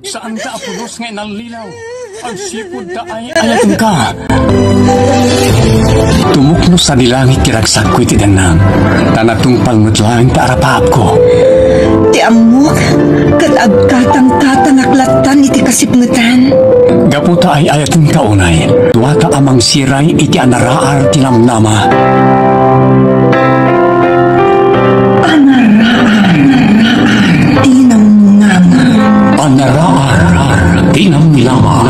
Saan ka apulos nga inalilaw? Ang sipod ta ay ayatong ka. Tumukno sa dilangit kiragsak ko'y tidanang. Tanatong palngutlang taarapahap ko. Ti amok, kalagkatang-katang aklatan iti kasipngutan. Gaputa ay ayatong kaunay. Tuwata amang siray iti anaraar tinamnama. Anaraar tinamnama.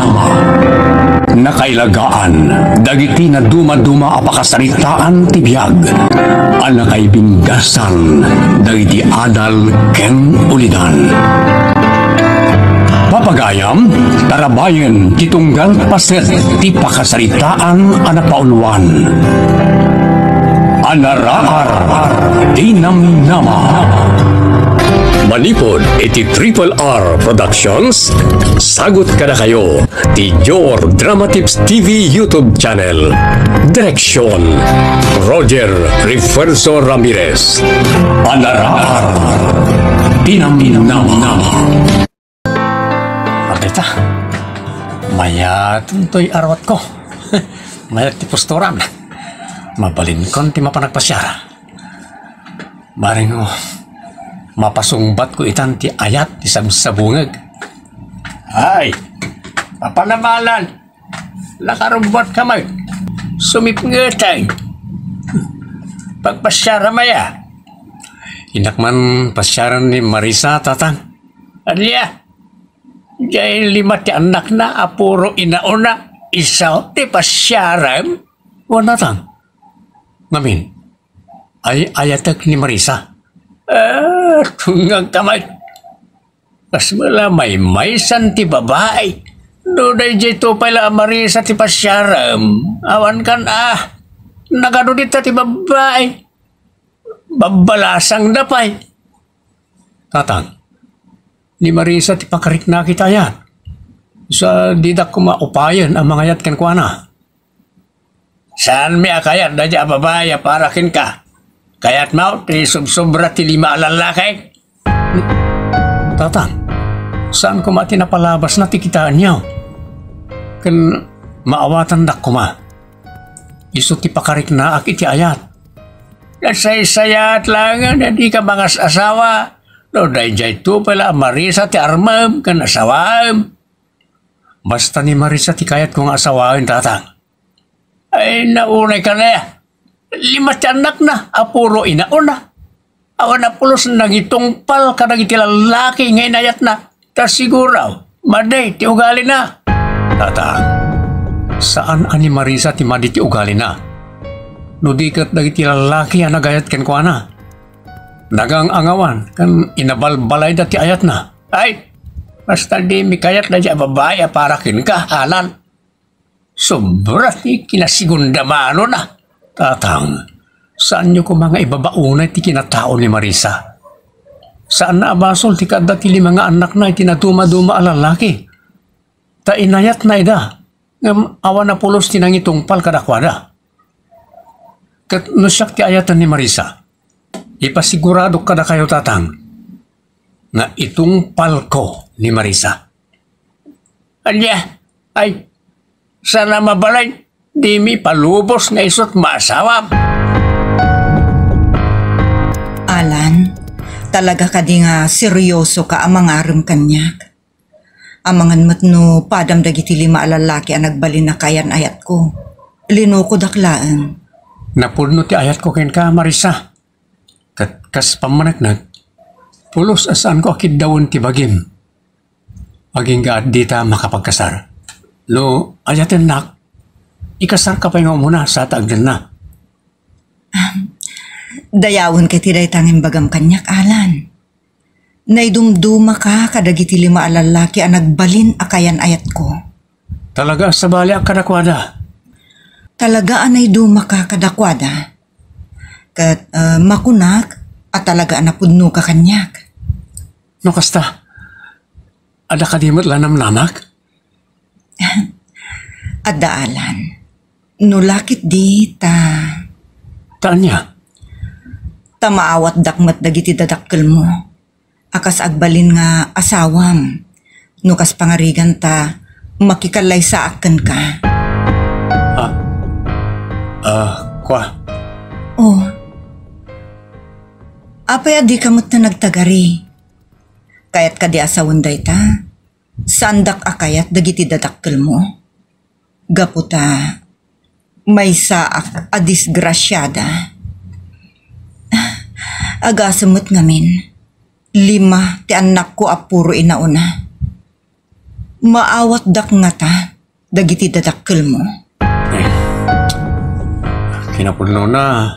Nakailagaan, dagiti na duma-duma apakasaritaan tibiyag. Anakay binggasan, dagiti adal ken ulidan. Papagayam, tarabayen, titunggal paset, ti pakasaritaan anapauluan. Anaraar tinamnama. Manipod iti Triple R Productions. Sagot ka na kayo ti Your Dramatips TV YouTube channel. Direksyon Roger Refuerzo Ramirez. Anaraar tinamnama. Abita, maya tuntoy arawat ko. Maya ti posturan. Mabalin kon ti mapanagpasyara. Maring mapasungbat ko itan ti ayat ti sabsabungag. Ay, papanamalan, nakarumbat ka mag, sumipngatay. Pagpasyara maya. Inakman pasyaran ni Marisa tatang. Adya, dahil 5 ti anak na, apuro inauna, isaw ti pasyaram. Wala tang. Ngamin, ay ayatak ni Marisa. Tungang kamay. Kas mala may san ti babae. Doday jay to pala Marisa ti pasyaram. Awan kan nagadudita ti babae. Babalasang dapay. Tatang, ni Marisa ti pakarik na kita yan. Sa didak kumaupayan ang mga yat kenkwana. Saan mi akayat da dya babae parakin ka? Kayat mau, ti subsobra ti 5 alalakay. Tatang, saan ko mati napalabas na ti kitaan niyo? Kan maawatan dak ko ma. Iso ti pakarik na ak iti ayat. Nasay-sayat lang na di ka mga asawa. No, dahil jay to pala Marisa ti armam kan asawam. Basta ni Marisa ti kayat kong asawawin, tatang. Ay, naunay ka na ya. 5 anak na, apuro inauna. Awan na pulos nang itungpal ka nang itilalaki ngay nayat na. Tas siguraw, maday, ti ugali na. Tatang, saan ani Marisa ti madi ti ugali na? Nudikat nang itilalaki ang nagayat ken kwa na. Nagang angawan, kan inabalbalay da ti ayat na. Ay, basta di mi kayat na dya babae parakin ka, alan. Sobra ti kinasigundamano na. Tatang, saan nyo ko mga ibabaunay ti kinataon ni Marisa? Saan na abasol ti kada ti 5 anak na itinaduma-duma alalaki? Ta inayat na ida, ngam awan na pulos ti nangitungpal kadakwada. Kat nusyak ti ayatan ni Marisa, ipasigurado kada kayo, tatang, na itungpal ko ni Marisa. Anya, ay, sana mabalay, di mi palubos nga isot maasawam. Alan, talaga ka di nga seryoso ka amang aram kanyak. Amangan matno padam dagiti 5 alalaki ang nagbalin na kayan ayat ko. Linuko daklaan. Napudno ti ayat ko ken ka, Marisa. Kas pamanagnag, pulos asaan ko akid dawon ti bagim. Aging gaat di ta makapagkasar. Lo, ayaten nak, ikasar ka pa nga muna sa taagdan na. Dayawon kay tiday tanging bagam kanyak, Alan. Naidumduma ka kadagiti 5 alalaki ang nagbalin akayan ayat ko. Talaga sa bali ang kadakwada. Talaga anay duma ka kadakwada. Kat makunak at talaga anapudno ka kanyak. No kasta, ada kadimot lanam namak? Adda, Alan. Nulakit di ta. Tanya? Tamaawat dakmat dagiti dadakkel mo. Akas agbalin nga asawam. Nukas pangarigan ta, makikalay sa akin ka. Kwa. Oh. Apay adi kamot na nagtagari. Kayat ka di asawanday ta. Sandak akayat dagiti dadakkel mo. Gaputa, may saak a disgrasyada. Agasamot ngamin. 5 ti anak ko apuro inauna. Maawat dak nga ta, dagiti dadakkel mo. Kinapudno na.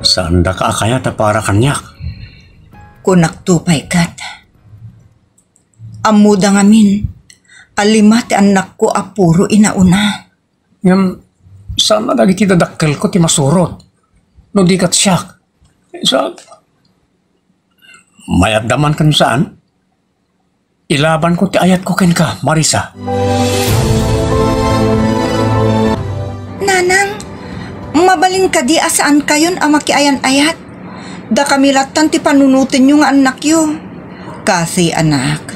Saan da ka kaya ta para kanyak? Kunak tupay kat. Amuda ngamin. 5 ti anak ko apuro inauna. Ngam, saan na dagiti dadakkel ko ti masurot? No di kat siyak. Mayat daman kan saan? Ilaban ko ti ayat ko ken ka, Marisa. Nanang, mabalin ka di asaan kayon amakiayan ayat. Da kamilatan ti panunutin yung anak yo. Kasi anak,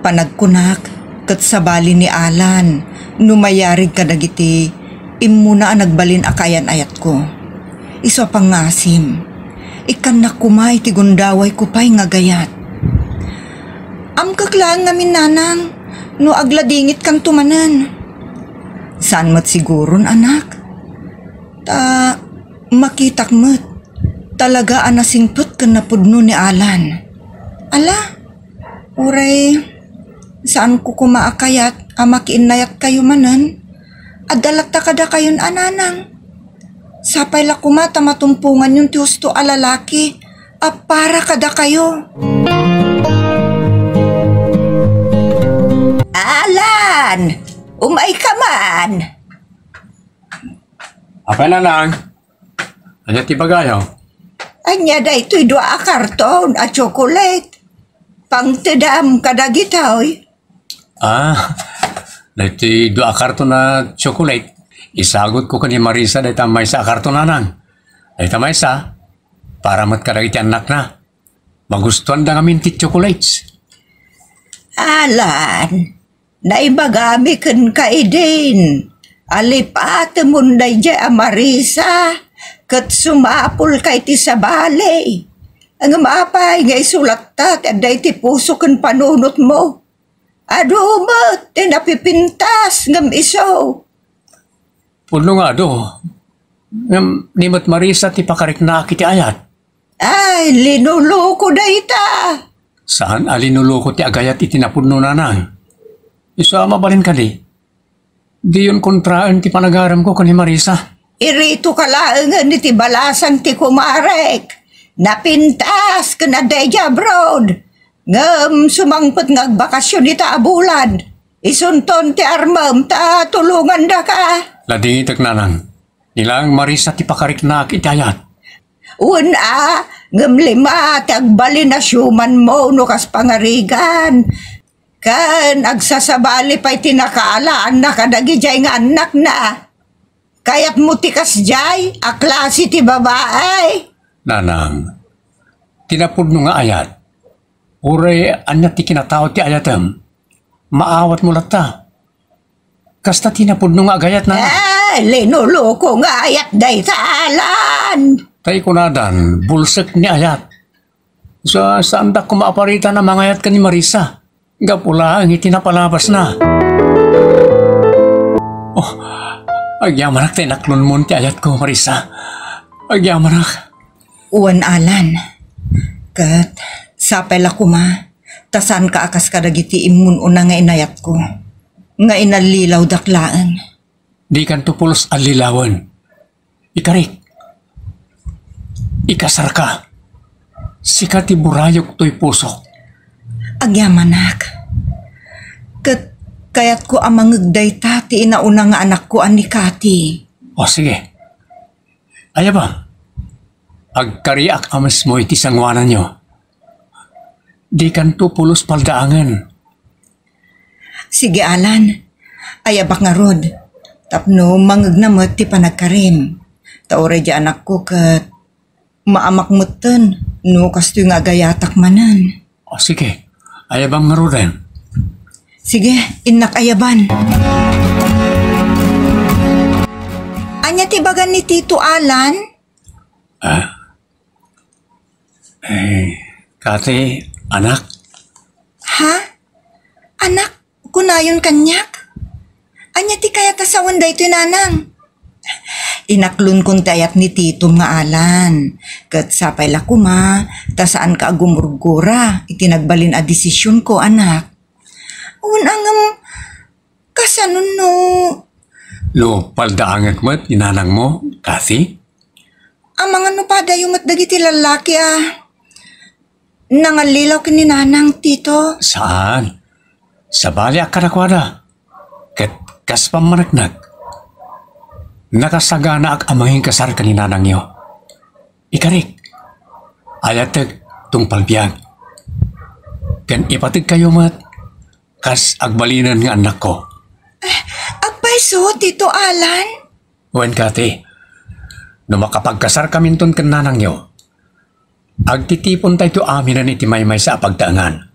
panagkunak kat sabali ni Alan, numayarig ka dagiti, imuna ang nagbalin akayan ayat ko. Iso pangasim, ikan na kumay ti gundaway kupay nga gayat. Kaklaan ngamin nanang, no agladingit kan tumanan. Saan mat siguron anak? Makitak mat. Talaga anasingput kan napudno ni Alan. Ala, uray, saan ko kumaakayat, amakiinayat kayo manan? Adalat ta kada kayon ananang. Sapay la kumata matumpungan yung tiusto alalaki, para kada kayo. Alan! Umay ka man! Apa na lang? Anya ti bagayaw? Anya da ito'y 2 a karton at chocolate. Pangtedam kadagitaw. Dati 2 karton na chocolate. Isagot ko kani Marisa dahil tamay sa karton na nang. Dahil tamay sa, para matkaragiti anak na. Magustuhan da ngamin ti chocolates. Alan, naibagami kan kaidin. Alipate munday dya Marisa. Kat sumapul kay ti sabali. Ang mapay nga isulat ta, taday ti puso kan panunot mo. Adumat, tinapipintas ngam iso. Puno nga do. Nimot Marisa ti pakarik na kiti ayat. Ay, linuloko da ita. Saan alinuloko ti agayat itinapuno na nang? Isa mabalin ka di. Di yun kontraan ti panagaram ko kani Marisa. Irito ka laangan ni ti balasan ti kumarek. Napintas ka na deja abroad. Ngam sumangpot ngagbakasyon ita abulan. Isunton ti armam ta tulungan da ka. Lading itak nanang. Nilang Marisa ti pakarik na kitayat. Una, ngam 5 ti agbalin na syuman mo no kas pangarigan. Kan agsasabali pa'y tinakaalaan na kadagi jay nga anak na. Kaya't mutikas jay, a klase ti babae. Nanang, tinapudno nga ayat. Uray anya ti kinatao ti ayatem. Maawat mo lata. Kasta tinapudno nga agayat na. Linuloko nga ayat day Alan. Tay kunadan, bulsek ni ayat. Saan da kumaaparita na mga ayat ka ni Marisa? Gapula ang itinapalabas na. Agyamanak tayo naklon mo ti ayat ko, Marisa. Agyamanak. Uwan Alan. Kat, sapay la kuma. Tasan ka akas kadagiti imun una nga inayat ko. Nga inalilaw daklaan. Di kan tupulos alilawan. Ikarik. Ikasar ka. Sikati burayok to'y pusok. Agyamanak. Kat, kayat ko amang ngagday tati inauna nga anak ko ani Kati. O sige. Aya ba? Agkariak amas mo iti sangwanan nyo. Di kan tupulos paldaangan. Sige Alan. Ayabak nga rod. Tapno mangagnamot ti panagkarim. Taore di anak ko kat maamak mutan no kasto nga gayatak manan. O sige. Aya bang nga roden? Sige, inak ayaban. Anya tibagan ni Tito Alan? Kati, anak, Ha? Anak, kunayon kanyak? Anya ti kaya tasawan da ito nanang? Inaklon kong tayat ni Tito nga Alan. Kat sapay la kuma, tasaan ka agumurgura, itinagbalin a desisyon ko, anak. Unangam, kasanon no? lo paldaangat mo't inanang mo, Kati? Ang mga nupada yung matdagiti lalaki nangalilaw kini nanang, Tito. Saan? Sa bali akarakwada. Kat kaspam managnag. Nakasagana ak amahing kasar kaninanang yo. Ikarik. Ayatag tung palbiyag. Kan ipatig kayo mat. Kas agbalinan nga anak ko. Agpaiso, Tito Alan? Wen Kati. No makapagkasar kami ton kananang yo. Agtitipon tayo aminan iti maymay sa pagdaangan.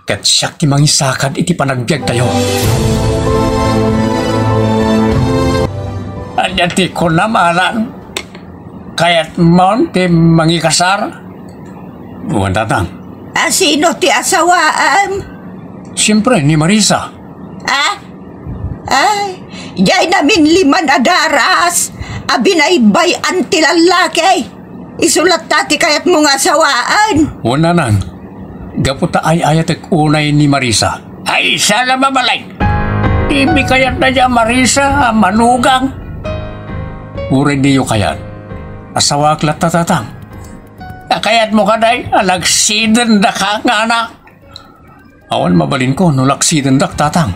Kat siyak ti mangisakad iti panagbiag tayo. Anyati ko namalan. Kaya't mon ti mangikasar. Buwan tatang. Sino ti asawaan? Siyempre ni Marisa. Ay, jay namin liman adaras. Abinaybay anti lalaki. Isulat tati kayat mo nga asawaan. Una nang. Gaputa ay ayatek unay ni Marisa. Ay, sana mabalay. Ibi kayat na dyan Marisa, manugang. Uri niyo kayat. Asawa aklat tatatang. Kayat mo kaday, alagsiden da ka nga anak. Awan mabalin ko, nulaksiden da tatang.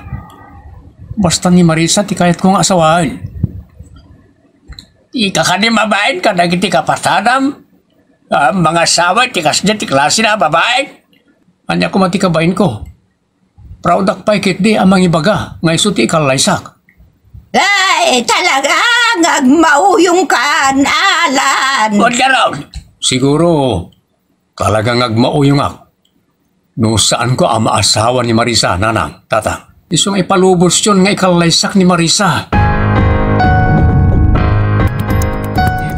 Basta ni Marisa, ti kayat kong asawaan. Ika ka ni mabain ka, nagiti kapatadam. Mga asawa, tikas dyan, ti klase na babae. Anya ko matikabain ko. Proud ak pa ikit di amang ibaga, ngay suti ikalaysak. Ay, talaga, ngagmauyong ka, Alan. Huwag ka raw. Siguro, talagang agmauyong ak. No saan ko ang maasawa ni Marisa, nanang, tatang. Isong ipalubos yun nga ikalaysak ni Marisa.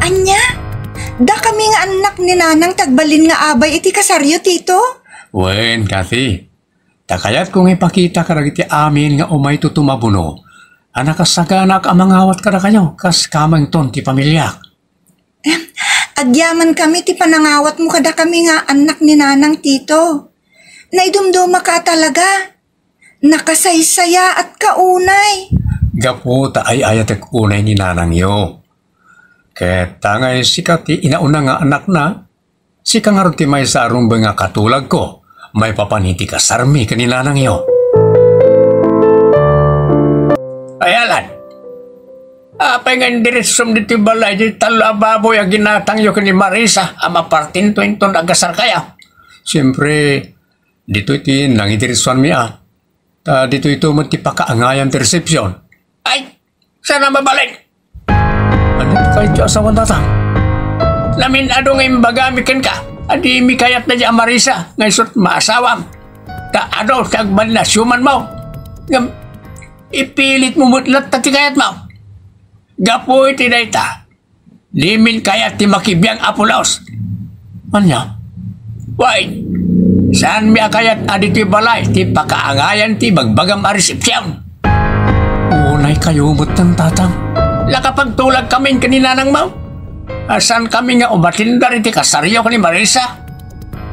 Anya, da kami nga anak ni nanang tagbalin nga abay iti kasaryo, Tito. Wen, Kathy. Takayat kong ipakita karagiti amin nga umay tutumabuno. Anak kasaganak ang mangawat kada kayo, kas kamang ton ti pamilyak. Agyaman kami ti panangawat mo kada kami nga anak ni nanang, Tito. Naidumduma ka talaga. Nakasaysaya at kaunay. Gaputa ay ayatek unay ni nanang yo. Ket tangay sikat ti inauna nga anak na, sika nga ti may sarong nga katulag ko, may papaniti ka sarmi kaninanang yo. Ay Alan, apay nga indiresom dito balay, di talo ababoy ang ginatang yo kani Marisa, ama partinto inton agasar kaya. Siyempre, dito iti nangidiresuan mi dito ito mo ti pakaangayan ti resepsyon. Ay, sana mabalik. Ano kahit yung asawa tatang? Lamin ado ngayon bagamikan ka. Adi mi kayat na dyan Marisa. Ngayon maasawam. Ta ado kagbal na syuman mo. Ipilit mo mutlat ta ti kayat mo. Gapo iti dayta. Limin kayat ti makibiyang apulaos. Anya? Why? Saan mi akayat aditi balay ti pakaangayan ti bagbagam a resepsyon? Unay kayo mutan tatang. Lakapagtulag kami kaninanang mo. Asan kami nga umatindar iti kasaryo ka ni Marisa?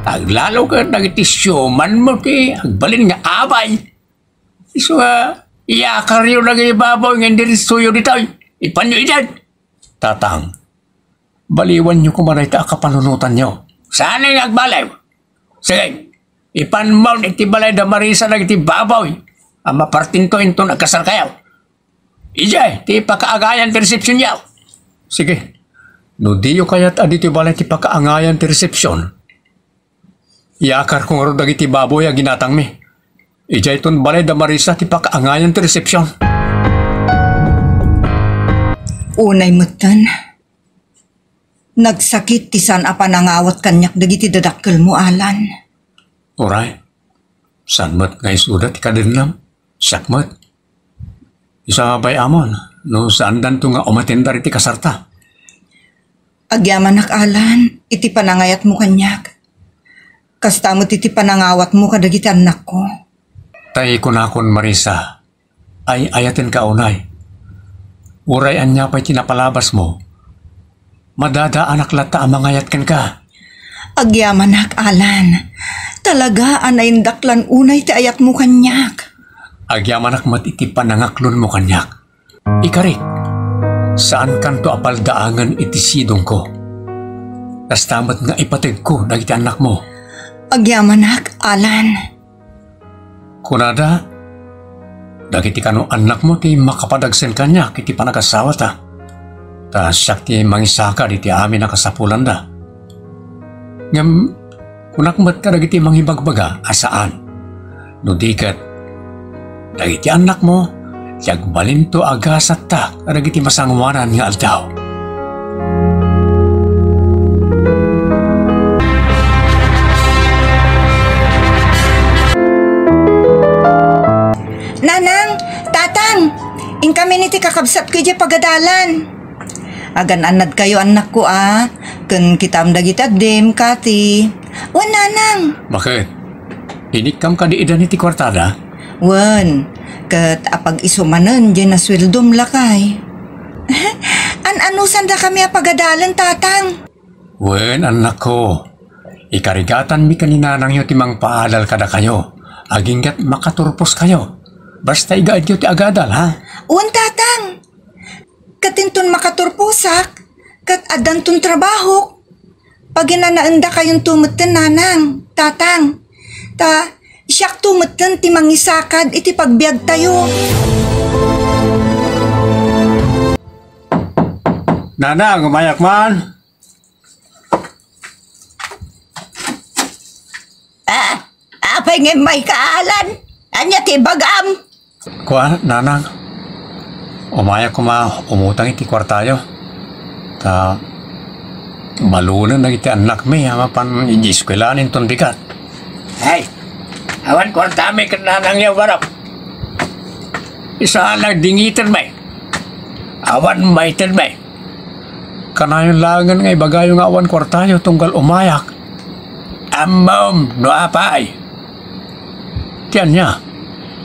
Aglalo ka nagiti syuman mo ti agbalin nga abay. Iso iyakaryo nag-ibabaw nga hindi suyo dito. Ipanyo idan. Tatang, baliwan nyo kumanay ta kapanunutan nyo. Saan nga agbalay? Sige, ipanmaw iti balay da Marisa nagiti babaw. Ang mapartinto into nagkasal kayaw. Ije, ti pakaagayan ti resepsyon yaw. Sige, no diyo kayat adito balay ti pakaangayan ti resepsyon. Iakar kong aro dagiti baboy a ginatang mi. Ije iton balay da Marisa ti pakaangayan ti resepsyon. Unay mutan. Nagsakit ti san apa nangawat kanyak dagiti dadakkel mo, Alan. Oray, san mat ngay sudat ikadenlam? Sakmat. Isa bay amon, no saan danto nga umatendar iti kasarta. Agyaman Alan, iti panangayat mo kanyak. Kasta mo iti panangawat mo kadagiti anak ko. Tay kunakon Marisa, ay ayatin ka unay. Urayan niya pa'y tinapalabas mo. Madadaan aklata ang mangayat kan ka. Agyaman Alan, talaga anayindaklan unay ti ayat mo kanyak. Agyamanak matiti panangaklon mo kanyak. Ikarik, saan kanto apaldaangan iti sidong ko? Kastamat nga ipatig ko dagiti anak mo. Agyaman Alan. Kunada, dagiti kano anak mo ti makapadagsen kanya kiti panagasawa ta. Ta siyak ti mangisaka di ti amin na kasapulan da. Ngam, kunakmat ka dagiti manghibagbaga asaan. No dikat, dagiti anak mo, tiyag balinto agasat ta dagiti masangwanan nga aldaw. Nanang, tatang, in kami niti kakabsat ko dya pagadalan. Agan anad kayo anak ko kun kitam dagiti agdim kati. Wan nanang. Bakit? Inikam ka di idan iti kwartada? Wan, kat apag isumanan dyan na swildom lakay. Anusan da kami apagadalan tatang? Wen, anak ko. Ikarigatan mi kaninanang yo timang paadal kada kayo. Aginggat makaturpos kayo. Basta igaad yo ti agadal, ha? Wan tatang. Katinton makaturpusak, kat adanton trabaho. Pag inanaanda kayong tumutin nanang, tatang. Ta, siyak tumutin ti mangisakad iti pagbiag tayo. Nanang, umayak man. Apay nga may kaalan. Anya ti bagam. Kuha, nanang. Umayak ko umutang iti kwartayo. Ta, malunan na iti anak mi, pan ijiskwelanin ton bigat. Ay, awan kwartami ka nanang niya warap. Isa lang dingitan may. Awan may tan may. Kanayon langan nga ibagayo nga awan kwartayo tunggal umayak. Amom, no apay. Tiyan niya.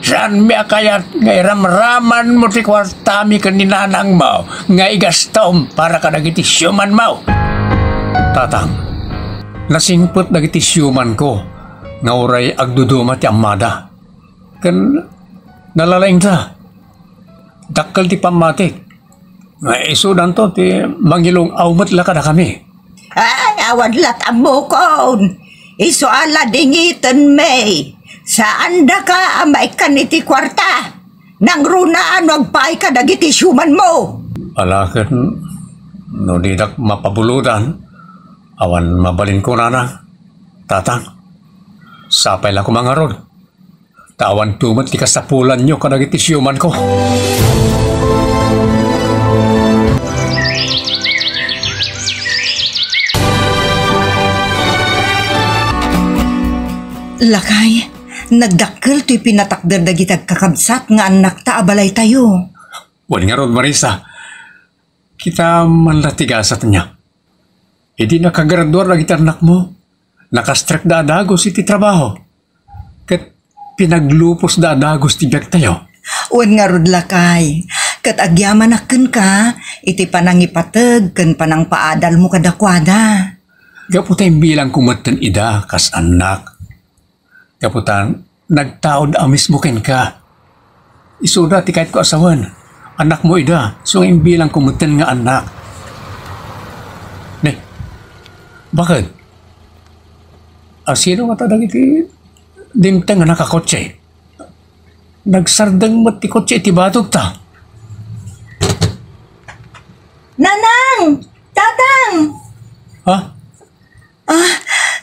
Saan mi akayat nga iramraman mo ti kwartami kaninanang mo nga igastom para ka nagiti syuman mo? Tatang, nasingpot nagiti syuman ko nga uray agduduma ti amada. Kan nalalaing ta. Dakkal ti pamatik. Nga isudan to ti mangilong awmat laka na kami. Ay, awad lat amukon. Iso ala dingitan may. Saan da ka amay ka niti kwarta? Nang runaan wagpay ka dagiti syuman mo. Alakan, no didak mapabuludan, awan mabalin ko nana. Tatang, sapay lang ko mga rod. Tawan tumat ti kasapulan nyo kadagiti syuman ko. Lakay, nagdakkel to'y pinatakder dagitag kakabsat nga anak ta abalay tayo. Wala nga rod Marisa, kita manlatigasat niya. Hindi nakagraduar lagi anak mo. Nakastrek da adagos iti trabaho. Kat pinaglupos da adagos ti biag tayo. Wan nga rod lakay, kat agyaman aken ka, iti panangipateg ken panang paadal mo kadakwada. Gaputay bilang kumatan ida kas anak. Kaputan, nagtaod amis mo ken ka. Isuda ti kahit ko asawan. Anak mo ida, so imbilang kumutin nga anak. Ne, bakit? Sino nga tadag iti dimtang nga nakakotse? Nagsardang mat ti kotse iti batog ta. Nanang! Tatang! Ha?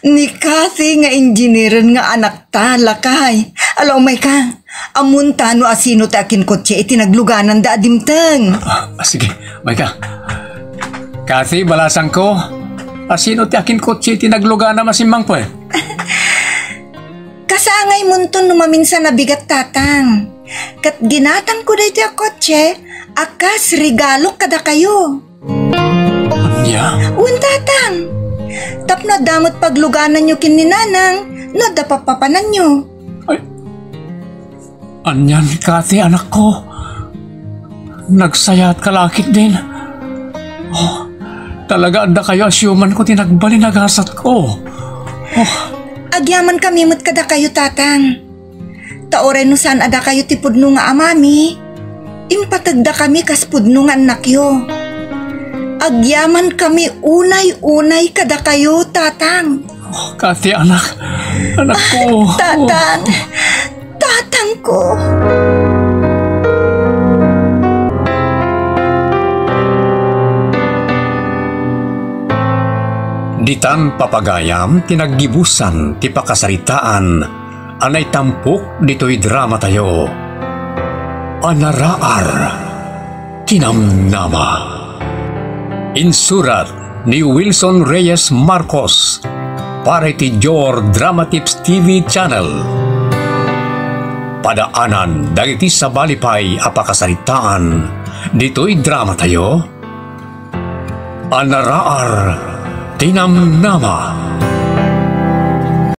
Ni Kathy nga engineeran nga anak ta, lakay. Alaw may ka, amunta no asino ta akin kotse iti nagluganan da adimteng. Sige, may ka. Kathy, balasang ko. Sino ti akin kotse iti naglugana masimmang po eh? Kasangay munton no maminsan nabigat tatang. Kat ginatang ko dahito a kotse, akas regalo kada kayo. Anya? Tatang. Tapno damot pagluganan nyo kininanang, no dapapapanan nyo. Ay, anyan, Kati, anak ko. Nagsaya at kalakit din. Oh, talaga anda kayo asyuman ko tinagbali nagasat ko. Oh, Agyaman kami mo't kada kayo, tatang. Taoren no saan ada kayo tipudno nga amami. Impatagda kami kas pudno nga anak yo. Agyaman kami unay-unay kada kayo, tatang. oh Kati, anak ko. Tatang, tatang ko. Ditan papagayam tinaggibusan ti pakasaritaan anay tampok dito'y drama tayo. Anaraar kinamnama. Insurat ni Wilson Reyes Marcos para ti Jor Drama Tips TV channel. Padaanan dagiti sa balipay a pakasaritaan dito'y drama tayo. Anaraar tinamnama.